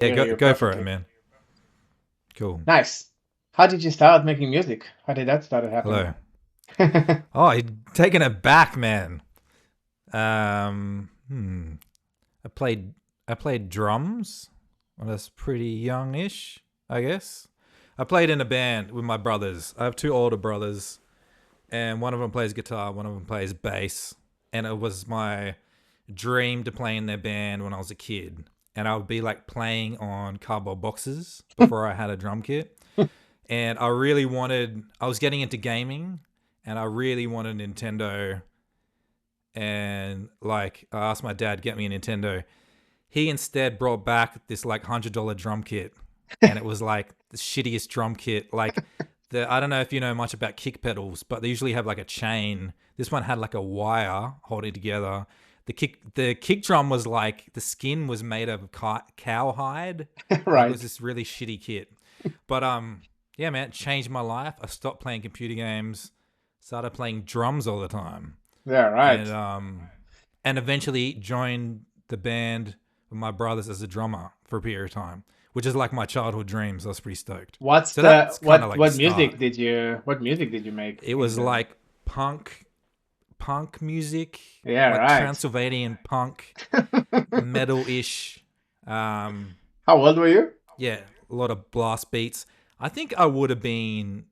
Yeah, Hear go you go for it, perfectly. man. Cool. Nice. How did you start making music? How did that start happening? Hello. Oh, you're taking it back, man. Hmm. I played I played drums when I was pretty youngish, I guess. I played in a band with my brothers. I have two older brothers, and one of them plays guitar, one of them plays bass, and it was my dream to play in their band when I was a kid. And I would be like playing on cardboard boxes before I had a drum kit. And I was getting into gaming, and I really wanted Nintendo. And like, I asked my dad, get me a Nintendo. He instead brought back this like $100 drum kit, and it was like the shittiest drum kit. Like, I don't know if you know much about kick pedals, but they usually have like a chain. This one had like a wire holding it together. The kick drum was like the skin was made of cowhide. Like it was Right. this really shitty kit. But yeah, man, it changed my life. I stopped playing computer games, started playing drums all the time, Yeah, and right. eventually joined the band with my brothers as a drummer for a period of time, which is like my childhood dreams. I was pretty stoked. What's So the that's kind of like the what start. music did you make It in was the like punk music, Yeah, like right. Transylvanian punk, metal ish. Um, How old were you? yeah, a lot of blast beats. I think I would have been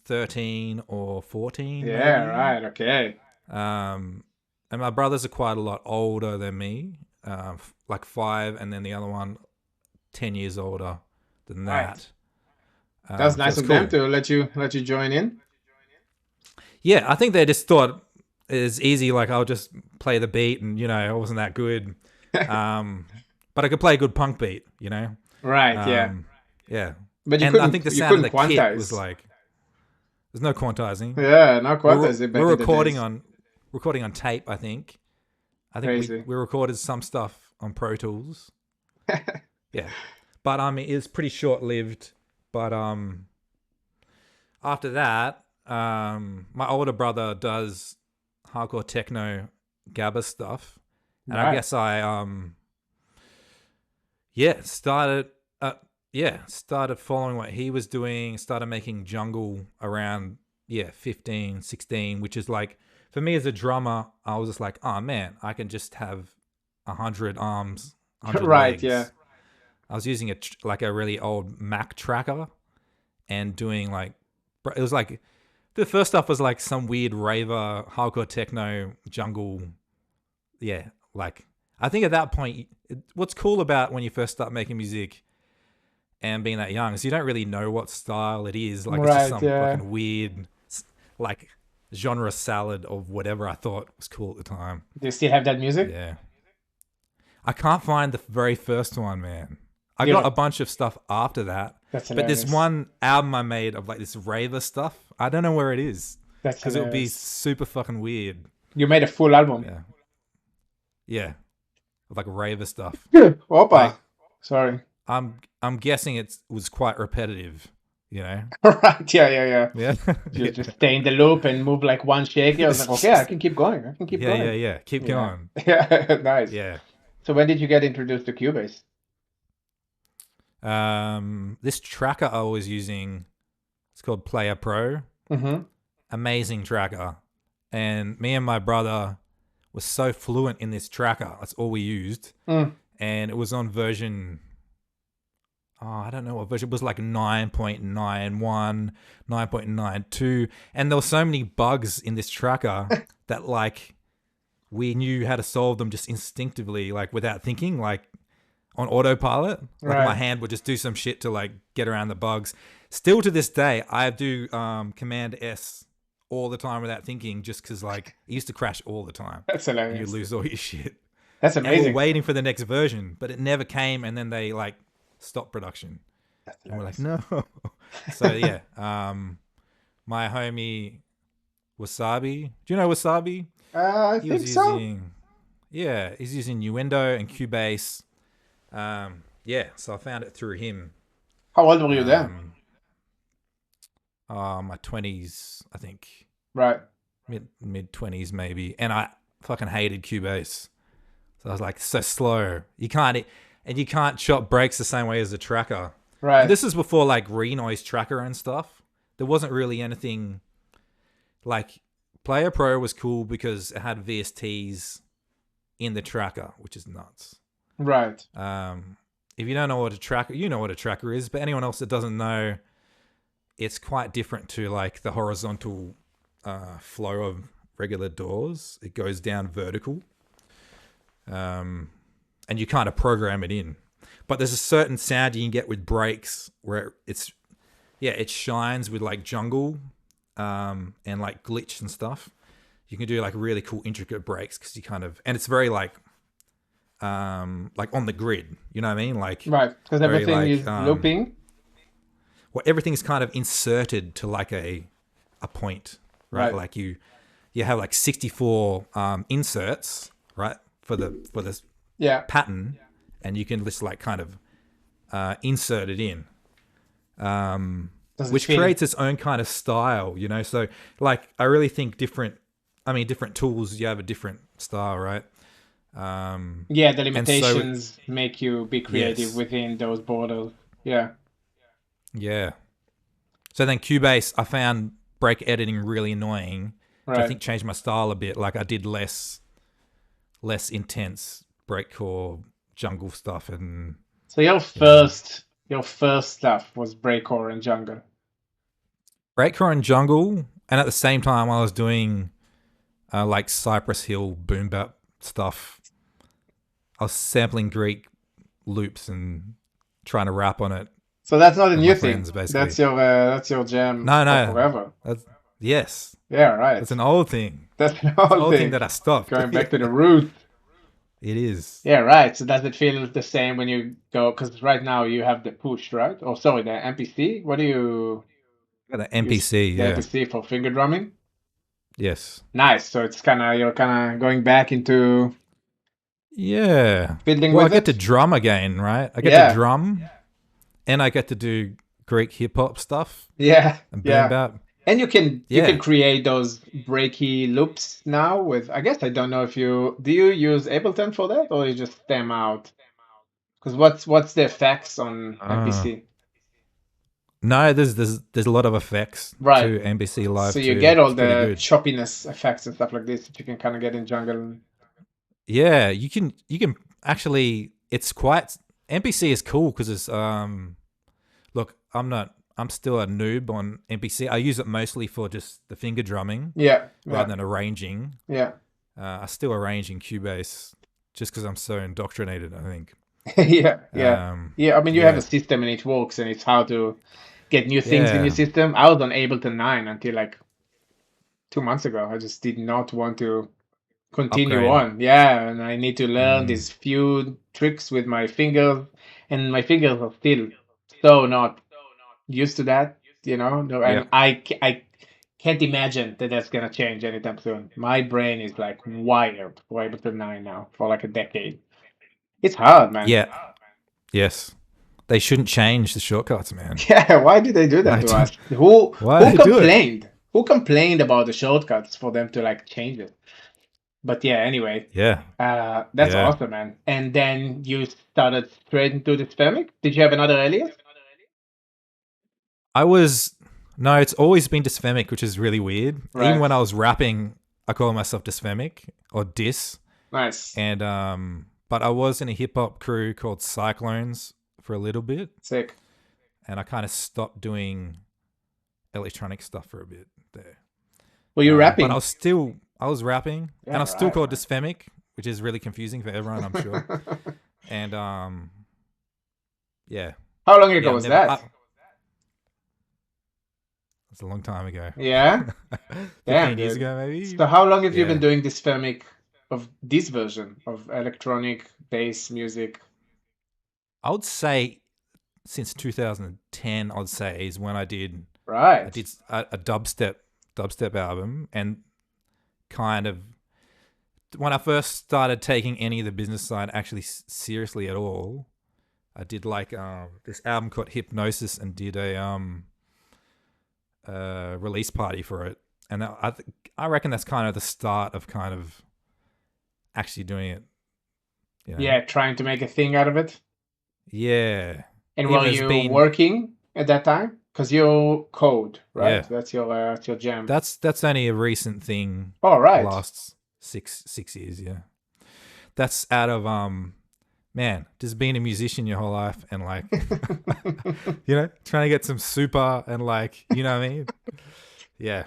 13 or 14, Yeah, maybe. right. Okay. Um, and my brothers are quite a lot older than me, like five, and then the other one 10 years older than Right. that. That's So nice it's of them cool. to let you join in. Yeah, I think they just thought it's easy. Like I'll just play the beat, and I wasn't that good, um, but I could play a good punk beat. Right, yeah. Um, yeah, But you and I couldn't think the you sound of couldn't the kit was quantize. like there's no quantizing. Yeah, no We're quantize we're back in the recording days. on recording on tape. I think we Crazy. we recorded some stuff on Pro Tools. Yeah, but it's pretty short lived. But after that, my older brother does hardcore techno gabba stuff, and I Right. guess I yeah started started following what he was doing, started making jungle around 15, 16, which is like for me as a drummer, I was just like, oh man, I can just have 100 arms, 100 Right, yeah. legs. I was using like a really old Mac tracker and doing like it was like the first stuff was like some weird raver hardcore techno jungle. Yeah, like I think at that point, what's cool about when you first start making music and being that young is you don't really know what style it is. Like it's just Right, some yeah. fucking weird like genre salad of whatever I thought was cool at the time. Do you still have that music? Yeah, I can't find the very first one, man. I got You a bunch of stuff after that, That's but this hilarious. one album I made of like this raver stuff, I don't know where it is That's because it would be hilarious. super fucking weird. You made a full album. Yeah, yeah, of like raver stuff. Opa. Like Sorry. I'm guessing it was quite repetitive. You know? Right, yeah, yeah, yeah. Yeah, You yeah. just stay in the loop and move like one shaky. I was like, okay, I can keep going. I can keep Yeah, yeah, going. yeah. Keep Yeah. going. Yeah, nice. Yeah. So when did you get introduced to Cubase? This tracker I was using, it's called Player Pro. Mm-hmm. Amazing tracker. And me and my brother were so fluent in this tracker. That's all we used. Mm. And it was on version, I don't know what version. It was like 9.91, 9.92. And there were so many bugs in this tracker that like we knew how to solve them just instinctively, like without thinking, like on autopilot. Like my Right. hand would just do some shit to like get around the bugs. Still to this day, I do Command S all the time without thinking, just because like it used to crash all the time, That's and you hilarious. lose all your shit. That's And we're amazing. waiting for the next version, but it never came, and then they like stopped production, That's and we're like, hilarious. no. So yeah, my homie Wasabi. Do you know Wasabi? I He was think so. using he's using Nuendo and Cubase. Yeah, so I found it through him. How old were you then? Um, my 20s, I think, Right. mid 20s maybe, and I fucking hated Cubase. So I was like, so slow. You can't. and you can't chop breaks the same way as a tracker. Right. And this is before like Renoise tracker and stuff. There wasn't really anything like Player Pro was cool because it had VSTs in the tracker, which is nuts. Right. If you don't know what a tracker, you know what a tracker is, but anyone else that doesn't know, it's quite different to like the horizontal flow of regular DAWs. It goes down vertical, and you kind of program it in. But there's a certain sound you can get with breaks where it shines with like jungle and like glitch and stuff. You can do like really cool intricate breaks because you kind of, and it's very like on the grid, you know what I mean? Like Right, because everything is looping. Well, everything's kind of inserted to like a point, right? Like you have like 64 inserts, right, for this pattern, and you can just like kind of insert it in, which creates its own kind of style, you know. So like I really think different tools, you have a different style, right? The limitations make you be creative within those borders. Yeah. So then Cubase, I found break editing really annoying, which I think changed my style a bit. Like I did less intense breakcore jungle stuff. And so your first stuff was breakcore and jungle. Breakcore and jungle, and at the same time I was doing like Cypress Hill boom bap stuff. I was sampling Greek loops and trying to rap on it. So that's not a new thing. That's your jam. No. Forever. Yes. Yeah, right. It's an old thing. That's an old thing that I stopped. Going back to the roots. It is. Yeah, right. So does it feel the same when you go? Because right now you have the push, right? Oh, sorry, the MPC. What do you? The MPC, the MPC for finger drumming. Yes. Nice. So it's you're kind of going back into. Yeah. Fiddling well, with I get to drum again, right? I get to drum, and I get to do Greek hip hop stuff. Yeah. And boom bap. And you can create those breaky loops now with. I guess I don't know if you use Ableton for that or you just stem out. Because what's the effects on MPC? No, there's a lot of effects to MPC Live. So you get all the choppiness effects and stuff like this that you can kind of get in jungle. Yeah, you can actually. It's quite MPC is cool because it's look, I'm still a noob on MPC. I use it mostly for just the finger drumming, rather than arranging. Yeah, I still arrange in Cubase just because I'm so indoctrinated, I think. Yeah. I mean, you have a system and it works, and it's how to get new things in your system. I was on Ableton 9 until like 2 months ago. I just did not want to continue on. Yeah, and I need to learn these few tricks with my fingers, and my fingers are still so not used to that, you know. And I can't imagine that that's gonna change anytime soon. My brain is like wired for Ableton 9 now for like a decade. It's hard, man. Yeah. Yes. They shouldn't change the shortcuts, man. Yeah, why did they do that to us? Who complained? Who complained about the shortcuts for them to like change it? But yeah, anyway. Yeah. That's awesome, man. And then you started straight into Dysphemic? Did you have another alias? No, it's always been Dysphemic, which is really weird. Right. Even when I was rapping, I call myself Dysphemic or Dys. Nice. And but I was in a hip hop crew called Cyclones for a little bit. Sick. And I kind of stopped doing electronic stuff for a bit there. Were you rapping? But I was rapping, and I was still called Dysphemic, which is really confusing for everyone, I'm sure. And yeah. How long ago was that? It's a long time ago. Yeah. 15 years ago, maybe. So how long have you been doing Dysphemic of this version of electronic bass music? I would say since 2010, I'd say is when I did. Right. I did a dubstep album, and kind of when I first started taking any of the business side actually seriously at all, I did like this album called Hypnosis and did a release party for it, and I reckon that's kind of the start of kind of actually doing it. You know? Yeah, trying to make a thing out of it. Yeah. And were Even it's you been working at that time? Because you code, right? yeah. That's your jam. That's only a recent thing. All The right. last six years. Yeah. That's out of man, just being a musician your whole life and like trying to get some super and like what I mean? Yeah.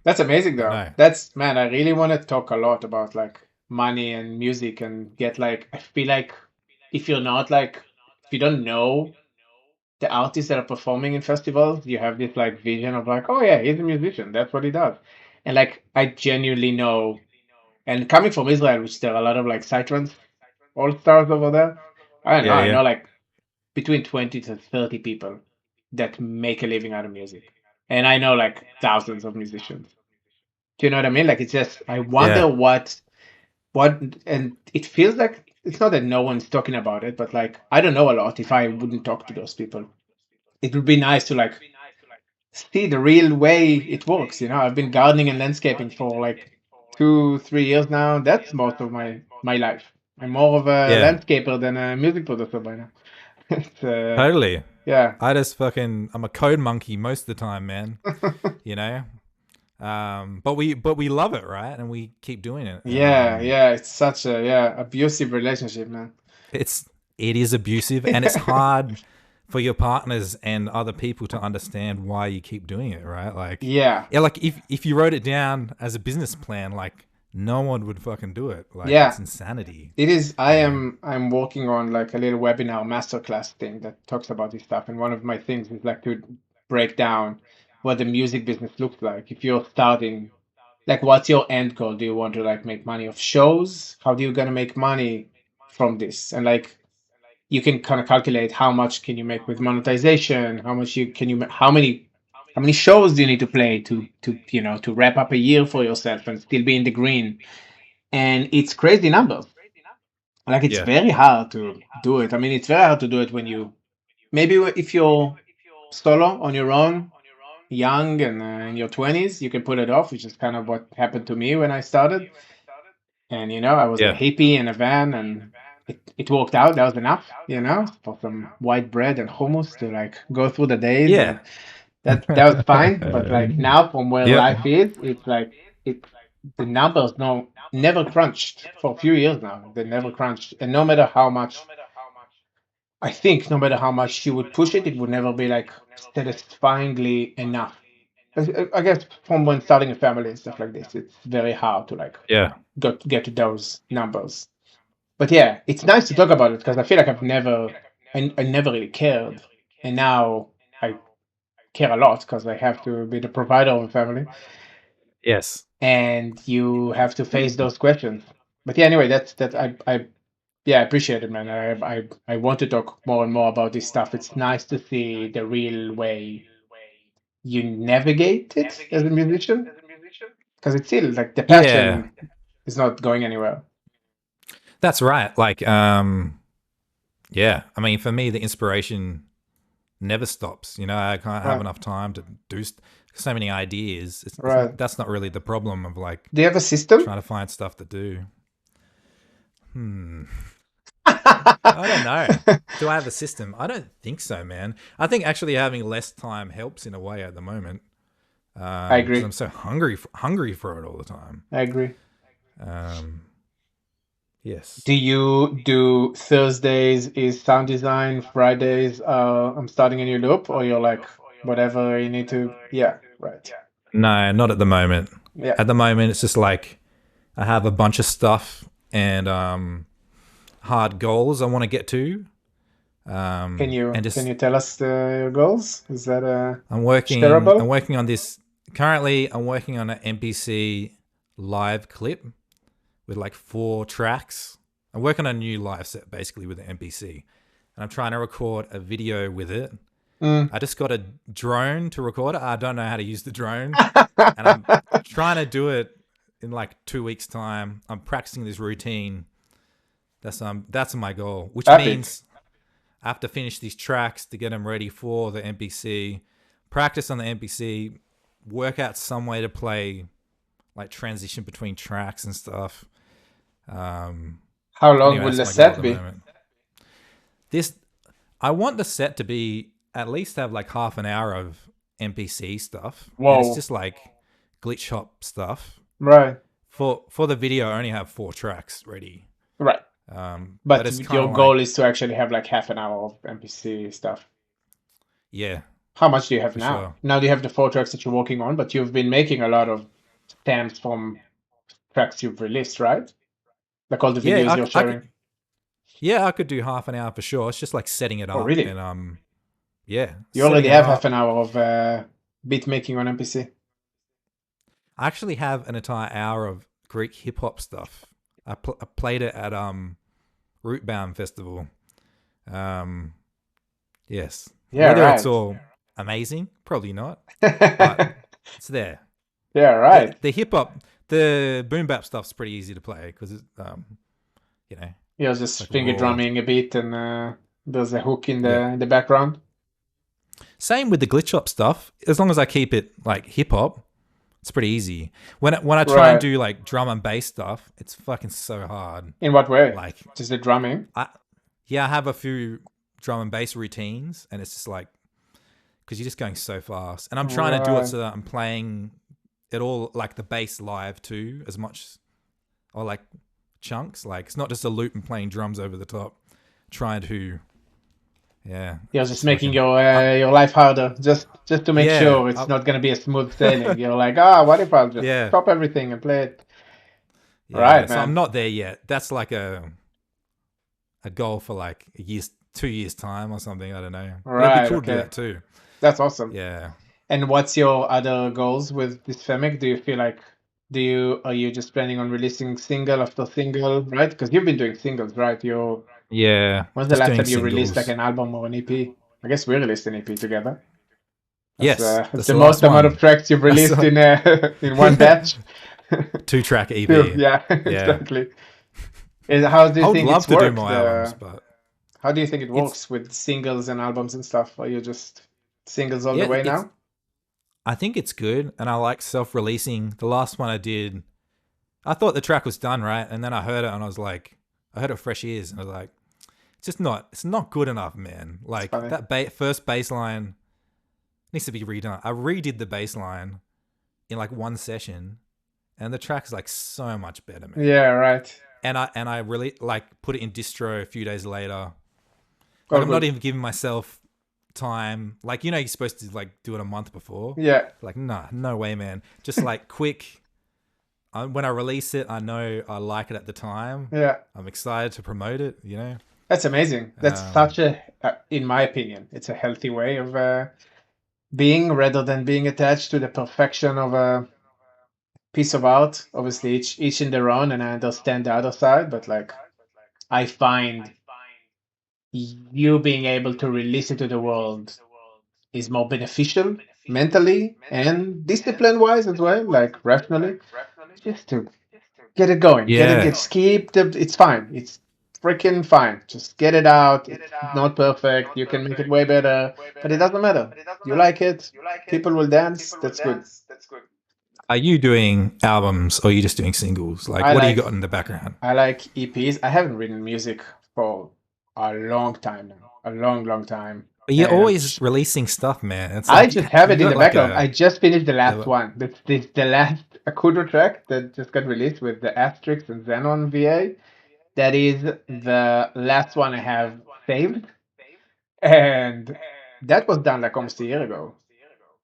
That's amazing But though. no. That's man, I really want to talk a lot about like money and music and get like I feel like if you're not like if you don't know the artists that are performing in festivals, you have this like vision of like, oh yeah, he's a musician. That's what he does. And like I genuinely know and coming from Israel, which there are a lot of like Psytrance all stars over there. I don't know, Yeah, I yeah. know like between 20 to 30 people that make a living out of music. And I know like thousands of musicians. Do you know what I mean? Like it's just I wonder Yeah. what and it feels like it's not that no one's talking about it, but like I don't know a lot if I wouldn't talk to those people. It would be nice to like see the real way it works. I've been gardening and landscaping for like 2, 3 years now. That's most of my life. I'm more of a Yeah. landscaper than a music producer by now. It's, Totally. yeah. I'm a code monkey most of the time, man. You know? But we love it, right? And we keep doing it. And Yeah, it's such a abusive relationship, man. it is abusive and it's hard for your partners and other people to understand why you keep doing it, right? Like Yeah, yeah, like if you wrote it down as a business plan, like no one would fucking do it. Like it's yeah. insanity, It is. you know? I'm working on like a little webinar masterclass thing that talks about this stuff, and one of my things is like to break down what the music business looks like. If you're starting, like, what's your end goal? Do you want to like make money off shows? How do you gonna make money from this? And like, you can kind of calculate how much can you make with monetization, how much you can you how many shows do you need to play to wrap up a year for yourself and still be in the green. And it's crazy numbers. Like it's Yeah, very hard to do it. I mean, it's very hard to do it when you maybe if you're solo on your own, young and in your 20s, you can put it off, which is kind of what happened to me when I started. And I was a yeah, hippie in a van, and it worked out. That was enough, for some white bread and hummus to like go through the days, yeah. and that was fine. But like now, from where Yep. life is, it's like it the numbers no never crunched for a few years now. They never crunched, and no matter how much I think, no matter how much you would push it, it would never be like satisfyingly enough. I guess from when starting a family and stuff like this, it's very hard to like Yeah. get to those numbers. But yeah, it's nice to talk about it because I feel like I never really cared, and now I care a lot because I have to be the provider of a family, Yes. and you have to face those questions. But yeah, anyway, that's that. I yeah, I appreciate it, man. I want to talk more and more about this stuff. It's nice to see the real way you navigate it as a musician because it's still like the Yeah. passion is not going anywhere. That's right. Like, yeah. I mean, for me, the inspiration never stops. I can't have Right, enough time to do so many ideas. right. That's not really the problem of like Do you have a system? trying to find stuff to do. Hmm. I don't know. I Do I have a system? I don't think so, man. I think actually having less time helps in a way at the moment because I'm agree. so hungry for it all the time. I agree. Um, yes. Do you do Thursdays is sound design, Fridays I'm starting a new loop, or you're like whatever you need to? Yeah, right. No, not at the moment. Yeah. At the moment, it's just like I have a bunch of stuff and hard goals I want to get to. And Can just you tell us your goals? Is that I'm working. I'm shareable? working on this. Currently, I'm working on an MPC live clip with like 4 tracks. I'm working on a new live set basically with the MPC, and I'm trying to record a video with it. Mm. I just got a drone to record it. I don't know how to use the drone, and I'm trying to do it in like 2 weeks' time. I'm practicing this routine. That's my goal, which Epic. means I have to finish these tracks to get them ready for the MPC, practice on the MPC, work out some way to play, like transition between tracks and stuff. How long Anyway, will that's the my goal at set the be? moment. this I want the set to be at least have like half an hour of NPC stuff, and it's Whoa. just like glitch hop stuff. Right. For the video, I only have 4 tracks ready. Right. But But it's kind your of like, goal is to actually have like half an hour of NPC stuff. yeah, How much do you have for now? sure. Now you have the 4 tracks that you're working on, but you've been making a lot of stems from tracks you've released, right? Like all the Yeah, videos you're sharing. I could do half an hour for sure. It's just like setting it Oh, up really? and yeah, You setting already it have half up. an hour of beat making on NPC. I actually have an entire hour of Greek hip hop stuff. I played it at Rootbound Festival. Um, yes, Yeah, whether it's right. all amazing, probably not, but it's there. Yeah, right. The hip hop, the boom bap stuff's pretty easy to play because it's you know, You're it's just like finger raw. drumming a bit, and there's a hook in Yeah. the background. Same with the glitch hop stuff. As long as I keep it like hip hop, it's pretty easy. When I try and Right. do like drum and bass stuff, it's fucking so hard. In what way? Like, Just the drumming? I yeah, I have a few drum and bass routines, and it's just like because you're just going so fast, and I'm trying to do it Right. so that I'm playing it all like the bass live too, as much or like chunks. Like it's not just a loop and playing drums over the top. Trying to yeah, You're it's just just making fucking. I, your life harder, just to make yeah, sure it's not gonna be a smooth sailing. You're like, what if I'll just yeah, stop everything and play it? yeah. Right, So I'm man. not there yet. That's like a goal for like 2 years time or something. I don't know, but it'd be Right, cool to do okay. that too. That's awesome. Yeah, And what's your other goals with Dysphemic? Do you feel like are you just planning on releasing single after single, right? Because you've been doing singles, right? yeah. When's the Just last doing time you released like singles. an album or an EP? I guess we released an EP together. Yes, That's that's the the most last amount of one. tracks you've That's released a in one batch. 2 track Two, EP. yeah, Yeah, exactly. How do I you would think love it's to do worked? more albums, but How do you think it it's works with singles and albums and stuff? Are you just singles all the yeah, way it's. now? I think it's good, and I like self-releasing. The last one I did, I thought the track was done right, and then I heard it, and I was like, I heard it with fresh ears, and I was like, it's not good enough, man. It's Like funny. that first bass line needs to be redone. I redid the bass line in like one session, and the track is like so much better, man. Yeah, right. And I really like put it in distro a few days later. Like All I'm not good. even giving myself time. Like you're supposed to like do it a month before. Yeah, Like nah, no way, man. Just like quick. When I release it, I know I like it at the time. yeah. I'm excited to promote it. That's amazing. That's Um, such in my opinion, it's a healthy way of being rather than being attached to the perfection of a piece of art. Obviously, each in their own, and I understand the other side, but like I find you being able to release it to the world is more beneficial mentally and discipline wise as well, like rationally, just to get it going, yeah, just keep it's fine. It's freaking fine. Just get it out. It's not perfect. You can make it way better, but it doesn't matter. You like it. People will dance. That's good. are you doing albums or are you just doing singles? Like, I what do you like got in the background? I like EPs. I haven't written music for a long time now. A long, long time. But you're And always releasing stuff, man. It's I like just have you it in got the like backlog. I just finished the last the one. This the last Akudra track that just got released with the Asterix and Xenon VA. That is the last one I have saved, and that was done like almost a year ago.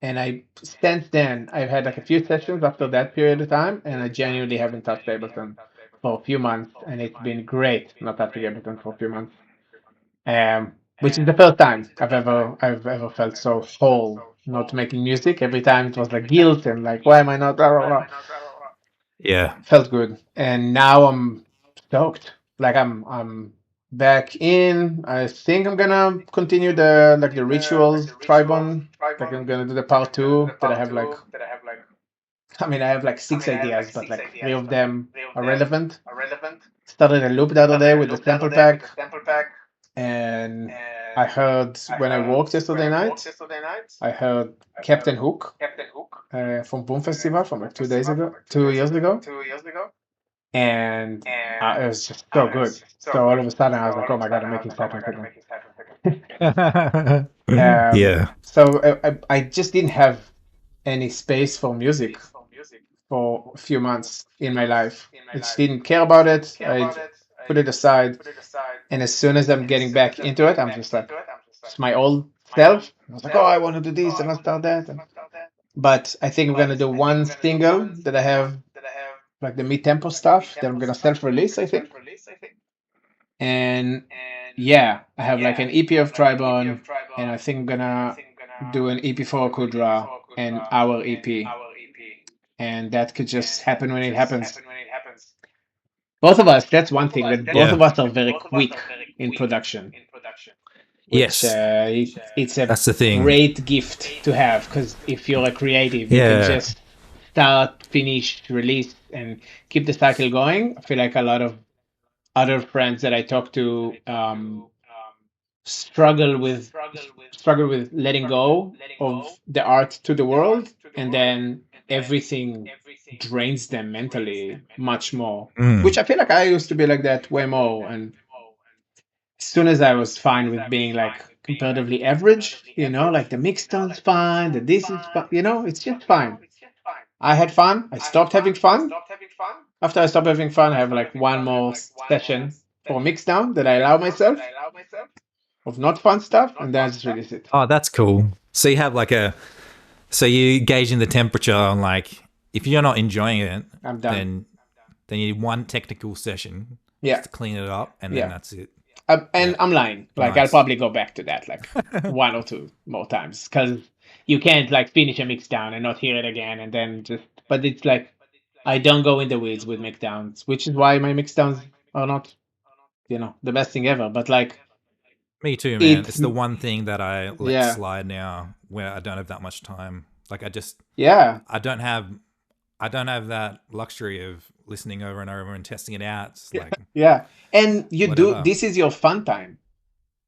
And I since then I've had like a few sessions after that period of time, and I genuinely haven't touched Ableton for a few months, and it's been great not touching Ableton for a few months. Which is the first time I've ever felt so whole not making music. Every time it was like guilt and like why am I not blah, blah, blah. yeah. Felt good, and now I'm stoked. Like I'm back in. I think I'm gonna continue the rituals Tribone. Like I'm gonna do the part two that I have like. I mean, I have like 6 ideas, but like three of them are relevant. Started a loop the other day with the sample pack, and I heard when I walked yesterday night, I heard Captain Hook from Boom Festival from like 2 years ago. and it was just so good. So all of a sudden, I was like, "Oh my God, I'm making side tracks again." Yeah. So I just didn't have any space for music for a few months in my life. I just didn't care about it. I put it aside, and as soon as I'm getting back into it, I'm just like, it's my old self. I was like, "Oh, I want to do this and I start that." But I think I'm gonna do one single that I have, like the mid-tempo stuff that I'm gonna self-release, I think. And yeah, I have like an EP of Tribone, and I think I'm gonna do an EP for Akudra and our EP, and that could just happen when it happens. Both of us, that's one thing, that both of Yeah. us are very quick in production, which Yes. it's a That's the thing. great gift to have, because if you're a creative, you can Yeah. just start, finish, release, and keep the cycle going. I feel like a lot of other friends that I talk to struggle with struggle with letting go of the art to the world, and then everything drains them mentally much more. Mm. Which I feel like I used to be like that way more, and as soon as I was fine with being like comparatively average, like the mix tone's fine, the this is fine, it's just fine. I had fun. I stopped having fun. After I stopped having fun, I have like one more session for mix down that I allow myself of not fun stuff, and then I just release it. Oh, that's cool. So you have like so you gauging the temperature on like, if you're not enjoying it, I'm done. then you need one technical session Yeah, just to clean it up, and then yeah. that's it. And Yeah. I'm lying. Like I'll Nice. probably go back to that like one or two more times, because you can't like finish a mix down and not hear it again and then just. But it's like I don't go in the weeds with mix downs, which is why my mix downs are not the best thing ever. But like Me too, man. it, It's the one thing that I let yeah, slide now where I don't have that much time. Like yeah, I don't have that luxury of listening over and over and testing it out. It's like yeah. And you do. whatever. This is your fun time.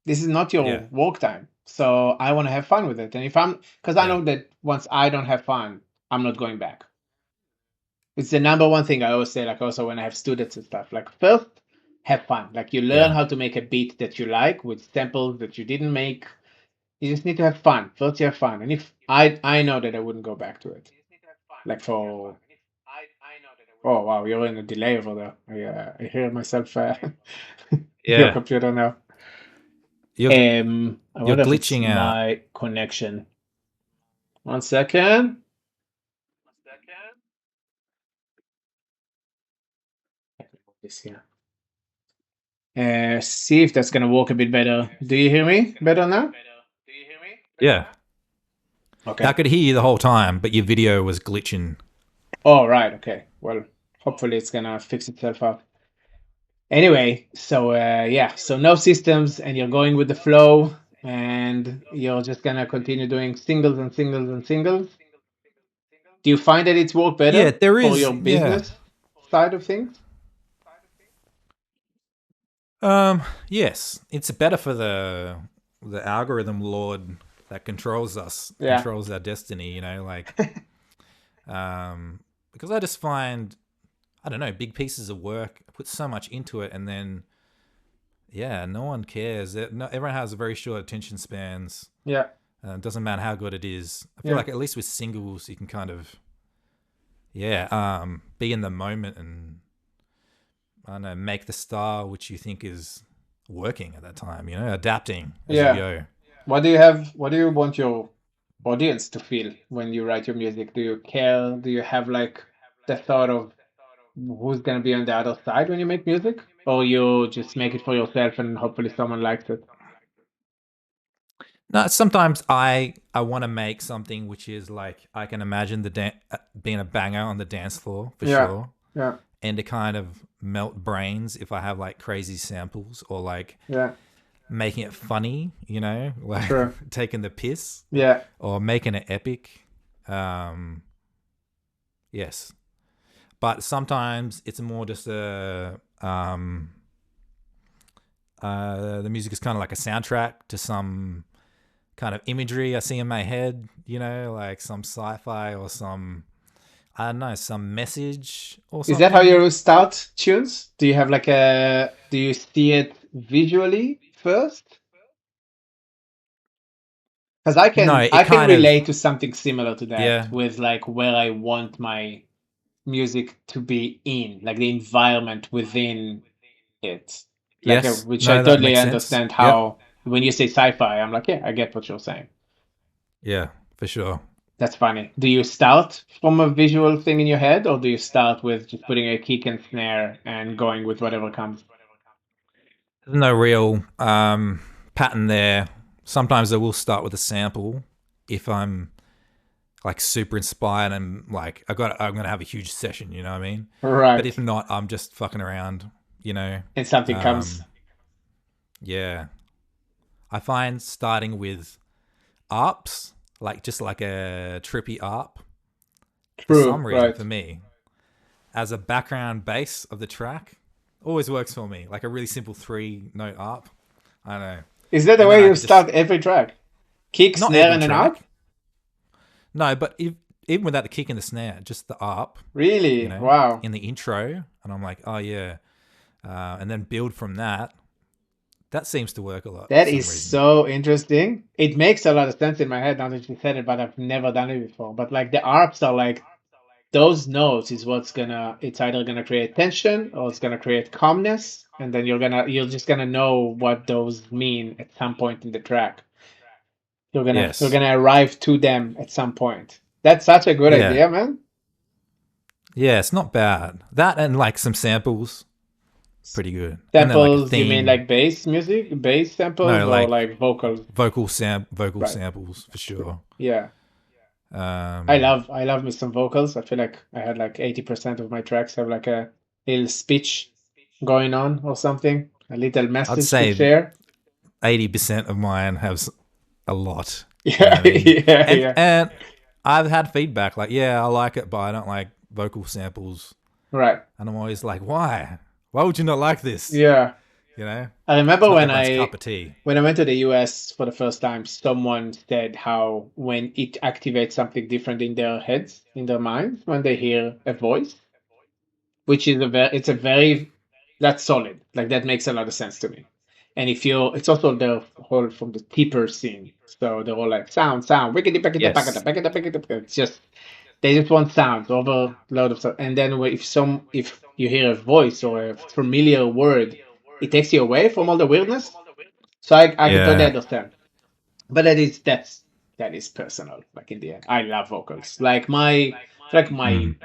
This is not your Yeah. work time. So I want to have fun with it. And because I Yeah. know that once I don't have fun, I'm not going back. It's the number one thing I always say, like also when I have students and stuff. Like first, have fun. Like you learn Yeah. how to make a beat that you like with samples that you didn't make. You just need to have fun. First you have fun. And if I know that I wouldn't go back to it. Like for oh wow, you're in a delay over there. I hear myself your Yeah. computer now. You're I you're wonder if it's glitching out. my connection. 1 second. This here. See if that's gonna work a bit better. Do you hear me better now? Yeah. I Okay. could hear you the whole time, but your video was glitching. Oh, right. Okay. Well, hopefully it's gonna fix itself up. Anyway, so yeah, so no systems, and you're going with the flow, and you're just gonna continue doing singles and singles and singles. Do you find that it's worked Yeah, better there for is. your Yeah. business side of things? Yes, it's better for the algorithm lord that controls us, Yeah. controls our destiny. Like because I just find, I don't know, big pieces of work, I put so much into it, and then yeah, no one cares. Everyone has very short attention spans. Yeah. It doesn't matter how good it is. I feel Yeah. like at least with singles, you can kind of be in the moment and I don't know, make the style which you think is working at that time. Adapting as you Yeah. go. What do you want your audience to feel when you write your music? Do you care? Do you have like the thought of who's gonna be on the other side when you make music? Or you just make it for yourself and hopefully someone likes it? No, sometimes I want to make something which is like I can imagine being a banger on the dance floor for Yeah. sure, Yeah. and to kind of melt brains if I have like crazy samples or like Yeah. making it funny, like Sure. taking the piss Yeah. or making it epic. Yes, but sometimes it's more just the music is kind of like a soundtrack to some kind of imagery I see in my head, like some sci-fi or some, I don't know, some message or Is that how something. you start tunes? Do you have like a, do you see it visually first? Because No, I it can kind of, relate to something similar to that yeah, with like where I want my music to be in, like the environment within it. Like yes, which I no, that totally makes sense. understand Yep, how when you say sci-fi, I'm like, yeah, I get what you're saying. yeah, for sure. That's funny. Do you start from a visual thing in your head, or do you start with just putting a kick and snare and going with whatever comes? There's no real pattern there. Sometimes I will start with a sample if I'm like super inspired and like I'm gonna have a huge session, you know what I mean? But if Right. not, I'm just fucking around, you know. And something comes. Um, yeah, I find starting with ARPs, like just like a trippy ARP, for True, some reason right. for me, as a background bass of the track, always works for me. Like a really simple 3 note ARP. I don't know. Is that the And then way I you could just start every track? Kick, not snare, every and an arp? track. No, but even without the kick and the snare, just the ARP, you Really? know, Wow. in the intro, and I'm like, oh yeah, and then build from that. That seems to work a lot for That is some reason. so interesting. It makes a lot of sense in my head now that you said it, but I've never done it before. But like the arps are like those notes is what's gonna, it's either gonna create tension or it's gonna create calmness, and then you're just gonna know what those mean at some point in the track. You're Yes. gonna arrive to them at some point. That's such a good Yeah. idea, man. Yeah, it's not bad. That and like some samples, pretty good. And then like a Samples, you mean theme. like bass music, bass samples, No, or like like vocals? vocal Right. samples for True. sure. Yeah. Um, I love me some vocals. I feel like I had like 80% of my tracks have like a little speech going on or something, a little I'd message to say share. 80% of mine has a lot. You know Yeah, what I mean? yeah, And yeah. and I've had feedback like, yeah, I like it, but I don't like vocal samples. Right. And I'm always like, why? Why would you not like this? Yeah. You know, I it's remember not everyone's cup of tea. when I went to the US for the first time, someone said how when it activates something different in their heads, in their minds, when they hear a voice, which is it's a very, that's solid. Like that makes a lot of sense to me. And if you, it's also the whole from the tipper scene. So they're all like sound, wickety packety packety Yes. packety packety. It's just they just want sounds, overload of stuff. And then if you hear a voice or a familiar word, it takes you away from all the weirdness. So I can totally Yeah. understand. But that is personal. Like in the end, I love vocals. Like my Mm.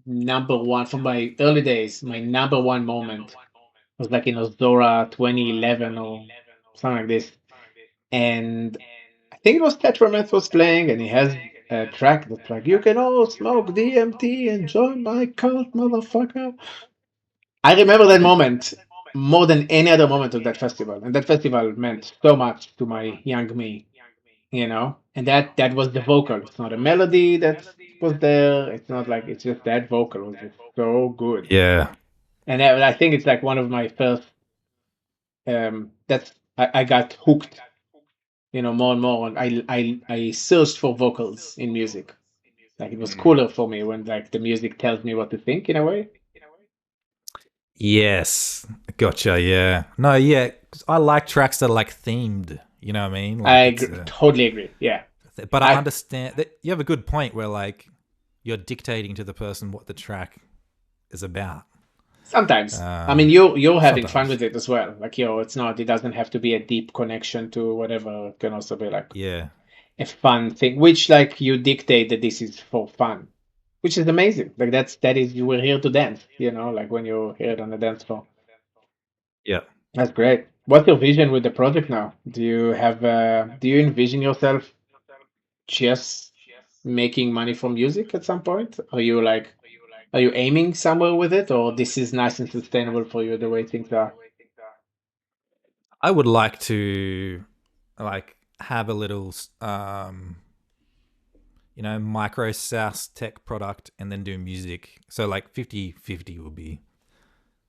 number one from my early days, my number one moment was like in Ozora 2011 or something like this. And I think it was Tetramath was playing, and he has a track that's like, "You can all smoke DMT and join my cult, motherfucker." I remember that moment more than any other moment of that festival, and that festival meant so much to my young me, you know. And that was the vocal. It's not a melody that was there. It's not like it's just that vocal was just so good. Yeah. And I think it's like one of my first. That's I got hooked, you know, more and more. And I searched for vocals in music. Like it was Mm. cooler for me when like the music tells me what to think in a way. Yes. Gotcha. Yeah. No, yeah. 'Cause I like tracks that are like themed. You know what I mean? Like it's Totally agree. Yeah, but I I understand that you have a good point where like you're dictating to the person what the track is about. sometimes. I mean, you're having fun Sometimes. with it as well. Like yo, it's not. It doesn't have to be a deep connection to whatever. It can also be like Yeah. a fun thing, which like you dictate that this is for fun, which is amazing. Like that is you were here to dance, you know, like when you're here on the dance floor. Yeah. That's great. What's your vision with the project now? Do you envision yourself just making money from music at some point? Are you aiming somewhere with it, or this is nice and sustainable for you the way things are? I would like to like have a little micro SaaS tech product and then do music. So like 50-50 would be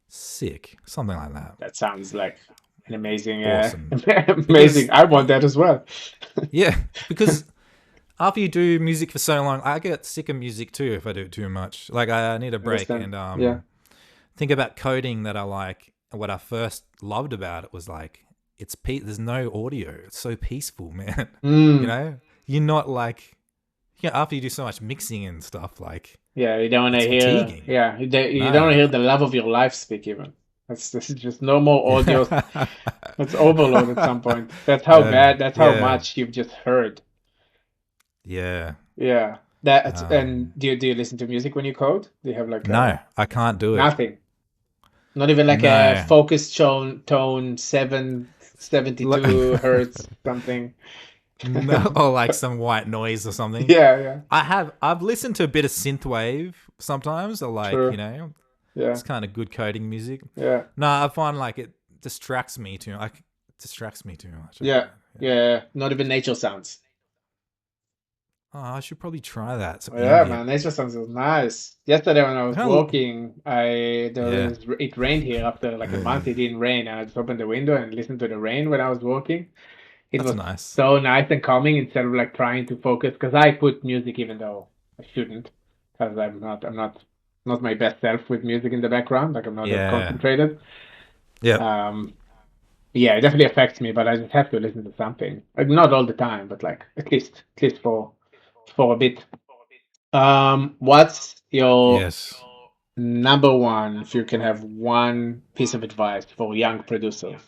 sick. Something like that. That sounds like an amazing Awesome. amazing. Because I want that as well. yeah, because after you do music for so long, I get sick of music too if I do it too much. Like I need a break. Understand? And Yeah. think about coding that I like. What I first loved about it was like there's no audio. It's so peaceful, man. You Mm. know, you're not like after you do so much mixing and stuff, like Yeah, you don't want to it's hear. fatiguing. Yeah, you don't want No. to hear the love of your life speak even. That's just no more audio. Yeah. It's overload at some point. That's how Yeah. bad. That's how Yeah. much you've just heard. Yeah. Yeah. That and Um, do you listen to music when you code? Do you have like no, I can't do it. nothing? Not even like a No. focus tone 772 hertz something. No, or like some white noise or something. Yeah, yeah. I've listened to a bit of synthwave sometimes, or like, True. it's Yeah. kind of good coding music. Yeah. No, I find like it distracts me too much. I Yeah. find. Yeah. Yeah. Not even nature sounds. Oh, I should probably try that. Some Yeah, ambient. man, nature sounds is nice. Yesterday when I I was kind of, walking, yeah, it rained here after like a month. It didn't rain, and I just opened the window and listened to the rain when I was walking. It that's was nice. so nice and calming instead of like trying to focus. Because I put music even though I shouldn't, because I'm not my best self with music in the background. Like I'm not that Yeah. concentrated. Yep. Um, yeah, it definitely affects me, but I just have to listen to something. Like not all the time, but like at least for a bit. What's your Yes. number one, if you can have one piece of advice for young producers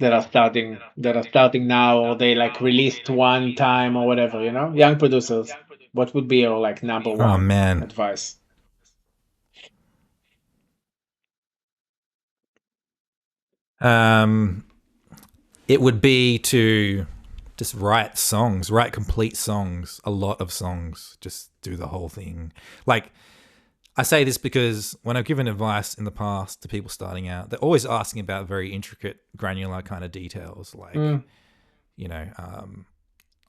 that are starting now, or they like released one time or whatever, young producers, what would be your like number Oh one man. advice? Um, it would be to just write complete songs, a lot of songs, just do the whole thing. Like I say this because when I've given advice in the past to people starting out, they're always asking about very intricate, granular kind of details. Like, Mm, you know,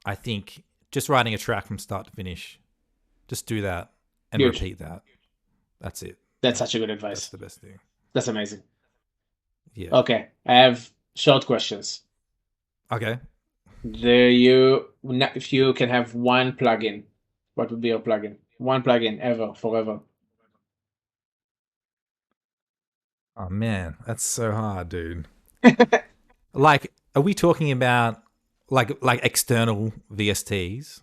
I think just writing a track from start to finish, just do that and huge. repeat that. That's it. That's Yeah, such a good that's advice. the best thing. That's amazing. Yeah. Okay, I have short questions. Okay. If you can have one plugin, what would be your plugin? One plugin ever, forever. Oh man, that's so hard, dude. Like, are we talking about like external VSTs?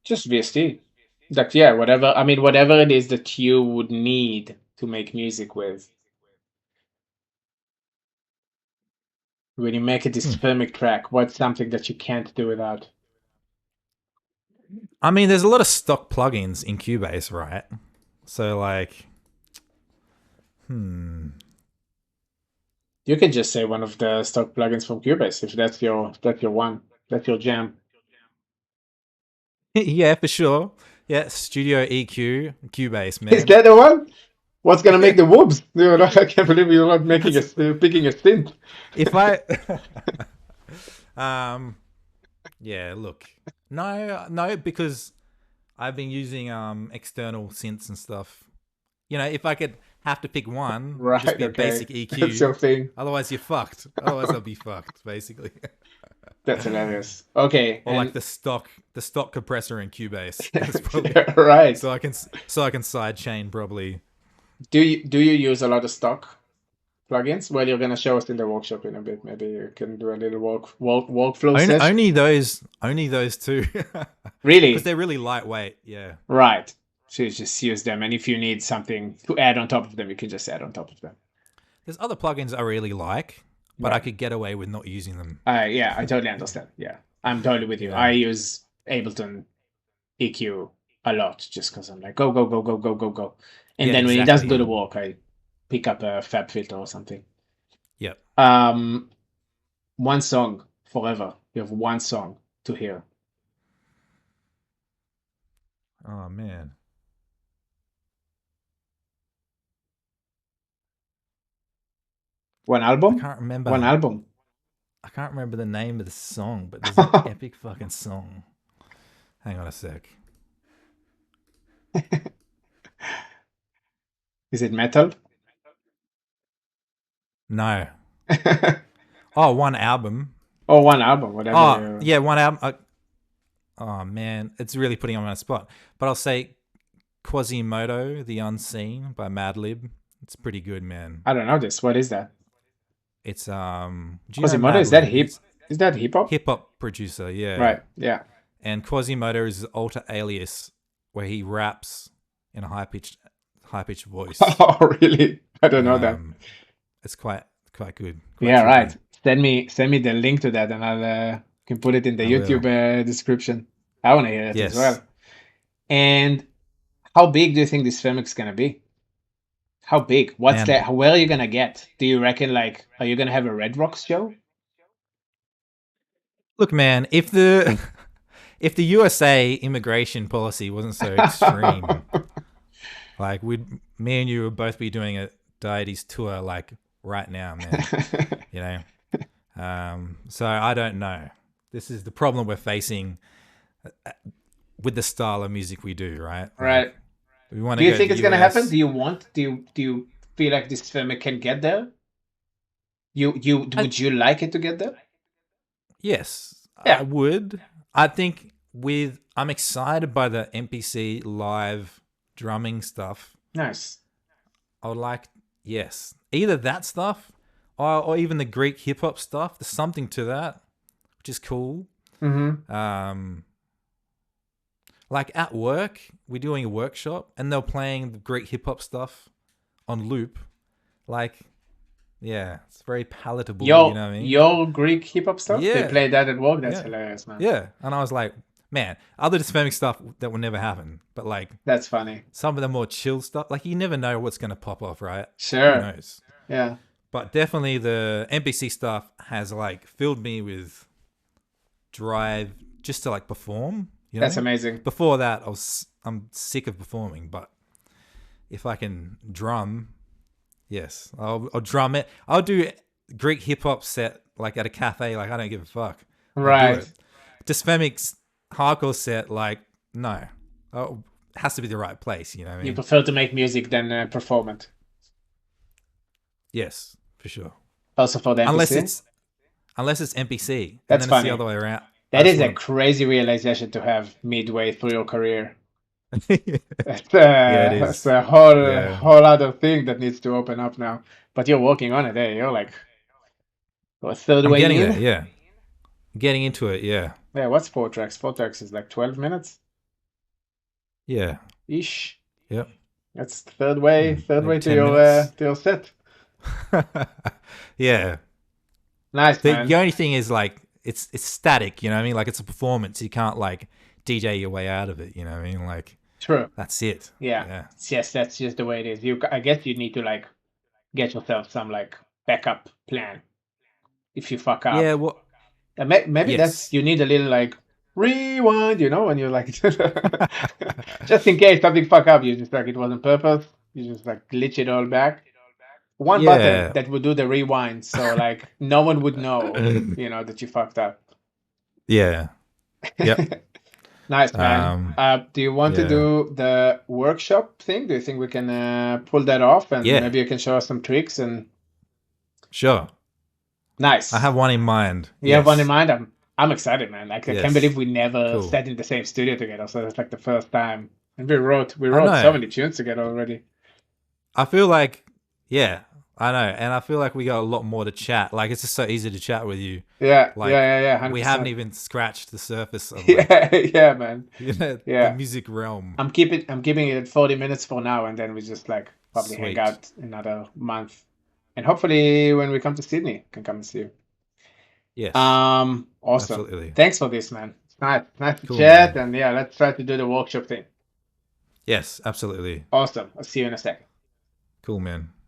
Just VST. Like, yeah, whatever. I mean, whatever it is that you would need to make music with. When you make a Hmm. dysphemic track, what's something that you can't do without? I mean, there's a lot of stock plugins in Cubase, right? So like, hmm. You can just say one of the stock plugins from Cubase if that's your one. That's your jam. Yeah, for sure. Yeah, Studio EQ, Cubase, Is man. that the one? What's gonna make Yeah, the whoops? I can't believe you're not making that's picking a synth. if I. um, yeah. Look, no, because I've been using external synths and stuff. If I could have to pick one, it'd just Right, be a okay. basic That's EQ. your thing. Otherwise, you're fucked. Otherwise, I'll be fucked, basically. That's hilarious. Okay, Or like and the stock compressor in Cubase. That's probably yeah, right. so I can sidechain probably. Do you use a lot of stock plugins? Well, you're gonna show us in the workshop in a bit. Maybe you can do a little workflow Only, session. only those two, because Really? they're really lightweight. Yeah. Right. So you just use them, and if you need something to add on top of them, you can just add on top of them. There's other plugins I really like, but I Right. could get away with not using them. Yeah, I totally understand. Yeah, I'm totally with you. I Yeah. use Ableton EQ a lot just because I'm like, go, go, go, go, go, go, go. And Yeah. then when it doesn't do Exactly. the work, I pick up a Fab filter or something. Yep. Um, One song forever. You have one song to hear. Oh man, One I album? can't One remember. album. I can't remember the name of the song, but there's an epic fucking song. Hang on a sec. Is it metal? No. Oh, one album. Or one album, whatever Oh you. yeah, one album. Oh man, it's really putting me on a spot. But I'll say Quasimodo, The Unseen by Madlib. It's pretty good, man. I don't know this. What is that? It's do you know Quasimodo, is that Madlib? hip? He's Is that hip hop? hip hop producer, yeah. Right. Yeah. And Quasimodo is his alter alias where he raps in a high pitched voice. Oh, really? I don't know that. It's quite good, quite Yeah, trippy. right. Send me the link to that, and I'll can put it in the I YouTube will. Description. I want to hear it as Yes. well. And how big do you think this Femix gonna be? How big? What's Man, that? Where are you gonna get? Do you reckon like are you gonna have a Red Rocks show? look, man, if the if the USA immigration policy wasn't so extreme, like me and you would both be doing a Deities tour like right now, man. You know. So I don't know. This is the problem we're facing with the style of music we do, right? Like Right. we want Do to you go to think the it's gonna happen? US. Do you want? Do you feel like this Femix can get there? You would you like it to get there? Yes, I Yeah. would. I think I'm excited by the NPC live drumming stuff. Nice. I would like, yes, either that stuff or even the Greek hip hop stuff. There's something to that, which is cool. Mm-hmm. Like at work, we're doing a workshop and they're playing the Greek hip hop stuff on loop. Like, yeah, it's very palatable. You know what I mean? Your Greek hip hop stuff? They Yeah, play that at work? That's yeah, hilarious, man. yeah. And I was like, man, other Dysphemic stuff that will never happen. But like That's funny. some of the more chill stuff, like you never know what's going to pop off, right? Who Sure. knows? Yeah. But definitely the NPC stuff has like filled me with drive just to like perform. You That's know, amazing. before that I'm sick of performing, but if I can drum, yes, I'll drum it. I'll do Greek hip hop set like at a cafe. Like I don't give a fuck. I'll do Right. it. Dysphemic's hardcore set, like no, it has to be the right place. You know what I You mean? prefer to make music than perform it. Yes, for sure. Also for the Unless NPC? it's NPC, and That's then it's the funny. other way around. That is a crazy realization to have midway through your career. Yeah, it It's is. a Yeah, whole other thing that needs to open up now. But you're working on it, eh? You're like a third I'm way getting in. there. Yeah, getting into it. Yeah, Yeah, what's 4 tracks? 4 tracks is like 12 minutes yeah, ish. yep. That's third way Maybe to 10 minutes. your set. Yeah. Nice, The man. only thing is like it's static. You know what I mean? Like it's a performance. You can't like DJ your way out of it. You know what I mean? Like True. that's it. Yeah. Yeah. Yes, that's just the way it is. I guess you need to like get yourself some like backup plan if you fuck up. Yeah. Well. Maybe that's Yes. you need a little like rewind, when you're like just in case something fuck up, you just like it wasn't purpose. You just like glitch it all back. One button Yeah. that would do the rewind, so like no one would know, that you fucked up. Yeah. Yep. Nice, man. Do you want to Yeah. do the workshop thing? Do you think we can pull that off, and Yeah. maybe you can show us some tricks? And Sure. nice. I have one in mind. You have one in Yes. mind? I'm excited, man. Like I can't Yes. believe we never Cool. sat in the same studio together. So that's like the first time. And we I wrote so know. many tunes together already. I feel like, yeah, I know, and I feel like we got a lot more to chat. Like it's just so easy to chat with you. Yeah, Like yeah, we haven't 100%. even scratched the surface of like Yeah, yeah, man. the Yeah. music realm. I'm keeping it at 40 minutes for now, and then we just like probably hang Sweet. out another month. And hopefully when we come to Sydney, I can come and see you. Yes. Awesome. Absolutely. Thanks for this, man. It's nice to Cool, chat, man. and yeah, let's try to do the workshop thing. Yes, absolutely. Awesome. I'll see you in a second. Cool, man.